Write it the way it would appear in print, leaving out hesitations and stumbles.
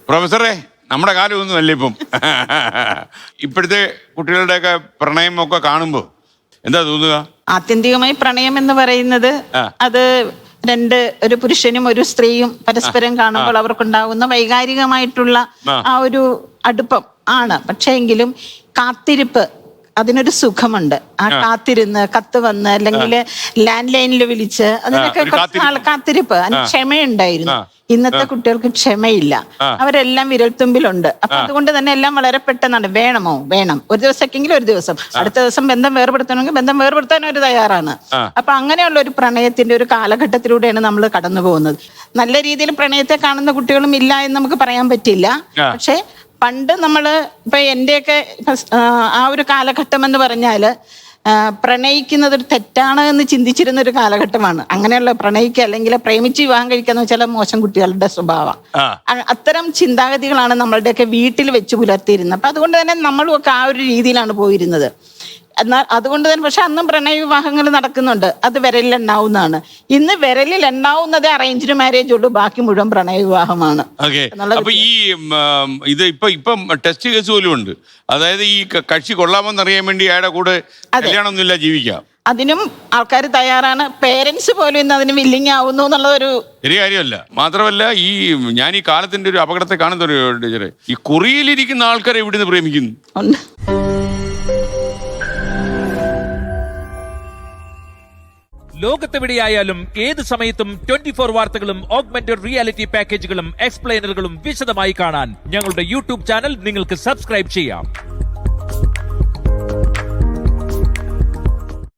പ്രൊഫസറെ നമ്മുടെ കാലമൊന്നുമല്ല ഇപ്പം. ഇപ്പോഴത്തെ കുട്ടികളുടെയൊക്കെ പ്രണയമൊക്കെ കാണുമ്പോൾ എന്താ തോന്നുക? ആത്യന്തികമായി പ്രണയം എന്ന് പറയുന്നത് അത് ഒരു പുരുഷനും ഒരു സ്ത്രീയും പരസ്പരം കാണുമ്പോൾ അവർക്കുണ്ടാകുന്ന വൈകാരികമായിട്ടുള്ള ആ ഒരു അടുപ്പം ആണ്. പക്ഷേ എങ്കിലും കാത്തിരിപ്പ്, അതിനൊരു സുഖമുണ്ട്. ആ കാത്തിരുന്ന് കത്ത് വന്ന് അല്ലെങ്കിൽ ലാൻഡ് ലൈനിൽ വിളിച്ച് അതിനൊക്കെ കുറച്ച് നാൾ കാത്തിരിപ്പ്, അതിന് ക്ഷമയുണ്ടായിരുന്നു. ഇന്നത്തെ കുട്ടികൾക്ക് ക്ഷമയില്ല. അവരെല്ലാം വിരൽത്തുമ്പിലുണ്ട്. അപ്പൊ അതുകൊണ്ട് തന്നെ എല്ലാം വളരെ പെട്ടെന്നാണ്. വേണം ഒരു ദിവസമെങ്കിലും ഒരു ദിവസം, അടുത്ത ദിവസം ബന്ധം വേർപെടുത്തണമെങ്കിൽ ബന്ധം വേർപെടുത്താൻ അവർ തയ്യാറാണ്. അപ്പൊ അങ്ങനെയുള്ള ഒരു പ്രണയത്തിന്റെ ഒരു കാലഘട്ടത്തിലൂടെയാണ് നമ്മൾ കടന്നു പോകുന്നത്. നല്ല രീതിയിൽ പ്രണയത്തെ കാണുന്ന കുട്ടികളും ഇല്ല എന്ന് നമുക്ക് പറയാൻ പറ്റില്ല. പക്ഷെ പണ്ട് ഇപ്പൊ എന്റെയൊക്കെ ആ ഒരു കാലഘട്ടം എന്ന് പറഞ്ഞാല് പ്രണയിക്കുന്നത് ഒരു തെറ്റാണ് എന്ന് ചിന്തിച്ചിരുന്ന ഒരു കാലഘട്ടമാണ്. അങ്ങനെയുള്ള പ്രണയിക്കുക അല്ലെങ്കിൽ പ്രേമിച്ച് വിവാഹം കഴിക്കാന്ന് വെച്ചാൽ മോശം കുട്ടികളുടെ സ്വഭാവം. അത്തരം ചിന്താഗതികളാണ് നമ്മളുടെയൊക്കെ വീട്ടിൽ വെച്ച് പുലർത്തിയിരുന്നത്. അപ്പൊ അതുകൊണ്ട് തന്നെ നമ്മളും ഒക്കെ ആ ഒരു രീതിയിലാണ് പോയിരുന്നത്. എന്നാൽ അതുകൊണ്ട് തന്നെ പക്ഷെ അന്നും പ്രണയ വിവാഹങ്ങൾ നടക്കുന്നുണ്ട്. അത് വിരലിലെണ്ണാവുന്നതാണ്. ഇന്ന് വിരലിലെണ്ണാവുന്നത് അറേഞ്ച്ഡ് മാരേജ് ഉള്ളൂ, ബാക്കി മുഴുവൻ പ്രണയ വിവാഹമാണ്. അപ്പൊ ഈ ഇത് ഇപ്പം ടെസ്റ്റ് കേസ് പോലും ഉണ്ട്. അതായത് ഈ കക്ഷി കൊള്ളാമെന്നറിയാൻ വേണ്ടി അയാളുടെ കൂടെ കല്യാണമൊന്നുമില്ല ജീവിക്കാം. അതിനും ആൾക്കാർ തയ്യാറാണ്. പേരൻസ് പോലും ഇന്ന് അതിന് വില്ലിങ് ആവുന്നു എന്നുള്ളതൊരു ചെറിയ കാര്യമല്ല. മാത്രമല്ല ഞാൻ ഈ കാലത്തിന്റെ ഒരു അപകടത്തെ കാണുന്ന ഒരു ടീച്ചറെ, ഈ കുറിയിലിരിക്കുന്ന ആൾക്കാരെ ഇവിടുന്ന് പ്രേമിക്കുന്നു. ലോകത്തെവിടെയായാലും ഏത് സമയത്തും 24 വാർത്തകളും ഓഗ്മെന്റഡ് റിയാലിറ്റി പാക്കേജുകളും എക്സ്പ്ലെയിനറുകളും വിശദമായി കാണാൻ ഞങ്ങളുടെ യൂട്യൂബ് ചാനൽ നിങ്ങൾക്ക് സബ്സ്ക്രൈബ് ചെയ്യാം.